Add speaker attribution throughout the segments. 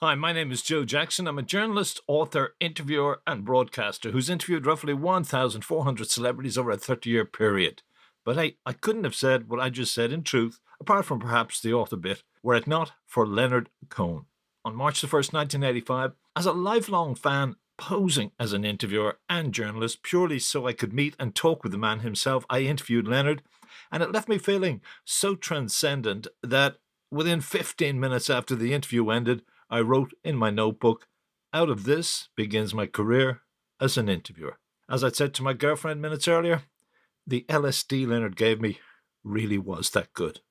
Speaker 1: Hi, my name is Joe Jackson. I'm a journalist, author, interviewer, and broadcaster who's interviewed roughly 1,400 celebrities over a 30-year period. But hey, I couldn't have said what I just said in truth, apart from perhaps the author bit, were it not for Leonard Cohen. On March the 1st, 1985, as a lifelong fan posing as an interviewer and journalist purely so I could meet and talk with the man himself, I interviewed Leonard, and it left me feeling so transcendent that within 15 minutes after the interview ended, I wrote in my notebook, "Out of this begins my career as an interviewer." As I said to my girlfriend minutes earlier, the LSD Leonard gave me really was that good.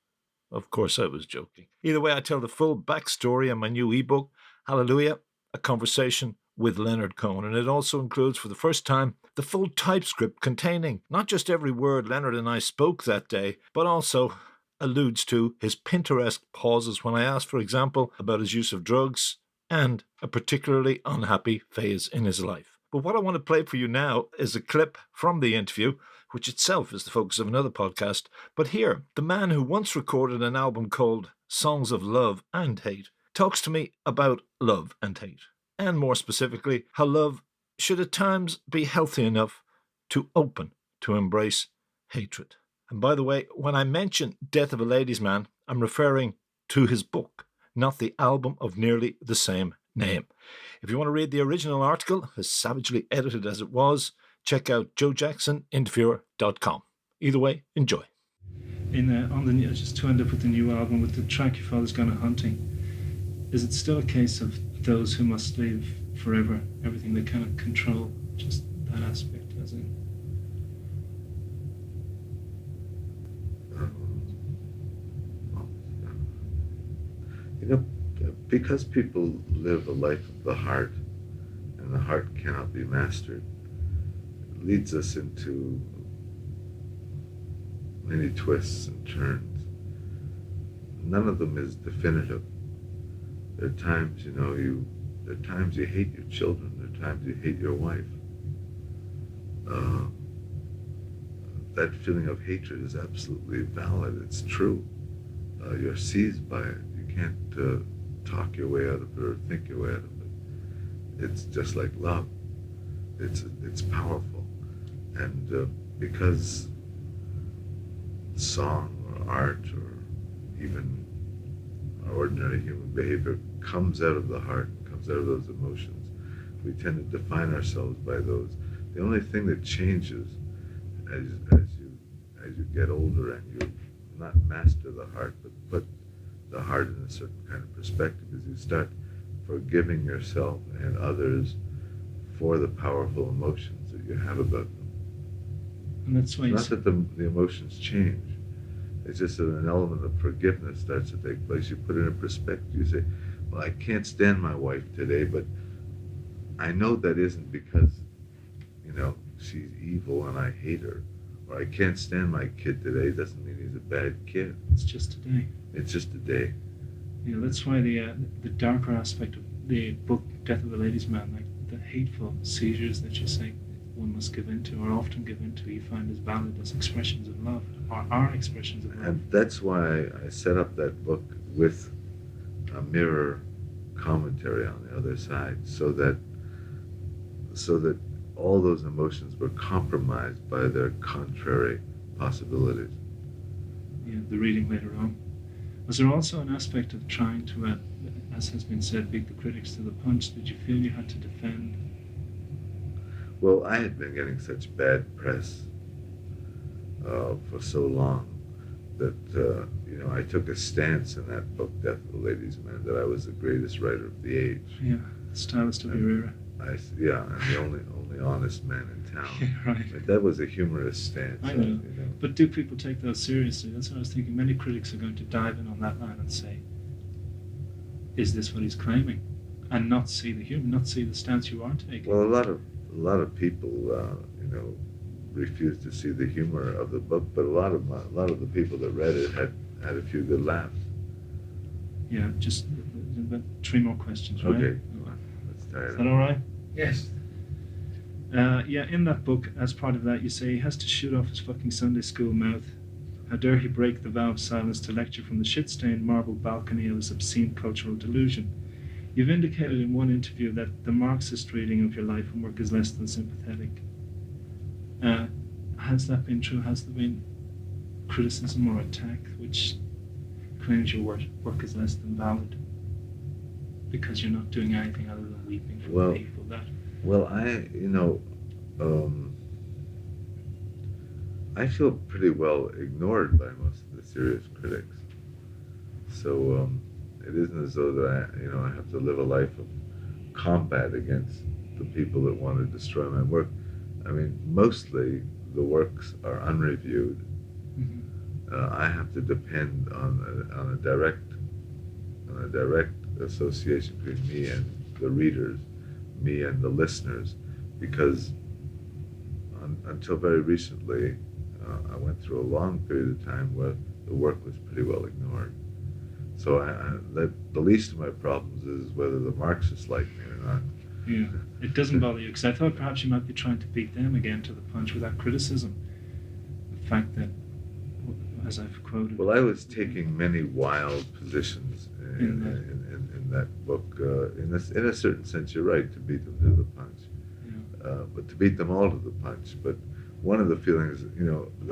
Speaker 1: Of course, I was joking. Either way, I tell the full backstory in my new ebook, Hallelujah, a conversation with Leonard Cohen. And it also includes, for the first time, the full typescript containing not just every word Leonard and I spoke that day, but also alludes to his Pinterest pauses when I asked, for example, about his use of drugs and a particularly unhappy phase in his life. But what I want to play for you now is a clip from the interview, which itself is the focus of another podcast. But here, the man who once recorded an album called Songs of Love and Hate talks to me about love and hate, and more specifically, how love should at times be healthy enough to open to embrace hatred. And by the way, when I mention Death of a Ladies' Man, I'm referring to his book, not the album of nearly the same name. If you want to read the original article, as savagely edited as it was, check out joejacksoninterviewer.com. Either way, enjoy.
Speaker 2: Just to end up with the new album, with the track "Your Father's Gone Hunting," is it still a case of those who must live forever, everything they cannot control, just that aspect, as in?
Speaker 3: Because people live a life of the heart, and the heart cannot be mastered, it leads us into many twists and turns. None of them is definitive. There are times, there are times you hate your children, there are times you hate your wife. That feeling of hatred is absolutely valid, it's true. You're seized by it. You can't talk your way out of it or think your way out of it. It's just like love. It's powerful. And because song or art or even ordinary human behavior comes out of the heart, comes out of those emotions, we tend to define ourselves by those. The only thing that changes as you get older and you not master the heart, but put the heart in a certain kind of perspective, is you start forgiving yourself and others for the powerful emotions that you have about them.
Speaker 2: And that's why
Speaker 3: it's not that the emotions change. It's just that an element of forgiveness starts to take place. You put it in perspective. You say, well, I can't stand my wife today, but I know that isn't because, she's evil and I hate her. Or I can't stand my kid today doesn't mean he's a bad kid.
Speaker 2: It's just a day.
Speaker 3: It's just a day.
Speaker 2: That's why the darker aspect of the book Death of a Ladies' Man, like the hateful seizures that you say one must give into, or often give into, you find as valid as expressions of love, or are expressions of love.
Speaker 3: And that's why I set up that book with a mirror commentary on the other side, so that all those emotions were compromised by their contrary possibilities.
Speaker 2: Yeah, the reading later on. Was there also an aspect of trying to, as has been said, beat the critics to the punch? Did you feel you had to defend?
Speaker 3: Well, I had been getting such bad press for so long that, I took a stance in that book, Death of the Ladies' Man, that I was the greatest writer of the age.
Speaker 2: Yeah, the stylist of your era.
Speaker 3: And the only honest man in town.
Speaker 2: Yeah, right.
Speaker 3: But that was a humorous stance.
Speaker 2: I know. But do people take those seriously? That's what I was thinking. Many critics are going to dive in on that line and say, is this what he's claiming? And not see the humor, not see the stance you are taking.
Speaker 3: Well, a lot of people, refused to see the humor of the book, but a lot of the people that read it had a few good laughs.
Speaker 2: Yeah, just about 3 more questions, right?
Speaker 3: Okay. Let's try it.
Speaker 2: Is that all right?
Speaker 3: Yes.
Speaker 2: In that book, as part of that, you say he has to shoot off his fucking Sunday school mouth. How dare he break the vow of silence to lecture from the shit-stained marble balcony of his obscene cultural delusion. You've indicated in one interview that the Marxist reading of your life and work is less than sympathetic. Has that been true? Has there been criticism or attack which claims your work is less than valid because you're not doing anything other than weeping for the people that?
Speaker 3: Well, I feel pretty well ignored by most of the serious critics. So it isn't as though that I have to live a life of combat against the people that want to destroy my work. I mean, mostly the works are unreviewed.
Speaker 2: Mm-hmm.
Speaker 3: I have to depend on a direct association between me and the readers, me and the listeners, because until very recently, I went through a long period of time where the work was pretty well ignored. So the least of my problems is whether the Marxists like me or not.
Speaker 2: Yeah, it doesn't bother you, because I thought perhaps you might be trying to beat them again to the punch with that criticism. The fact that, as I've quoted...
Speaker 3: Well, I was taking many wild positions in that book. In a certain sense, you're right, to beat them to the punch.
Speaker 2: Yeah.
Speaker 3: But to beat them all to the punch. But one of the feelings,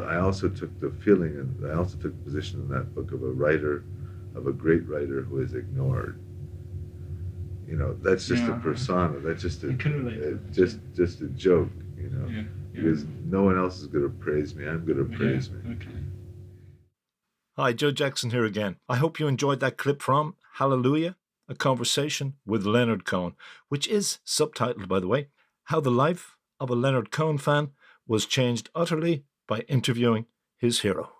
Speaker 3: I also took the feeling, and I also took the position in that book of a great writer who is ignored. That's just a persona. That's just just a joke.
Speaker 2: Yeah.
Speaker 3: Because no one else is going to praise me. I'm going to praise me.
Speaker 2: Okay.
Speaker 1: Hi, Joe Jackson here again. I hope you enjoyed that clip from Hallelujah, a conversation with Leonard Cohen, which is subtitled, by the way, How the Life of a Leonard Cohen Fan Was Changed Utterly by Interviewing His Hero.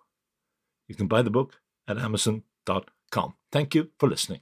Speaker 1: You can buy the book at Amazon.com. Thank you for listening.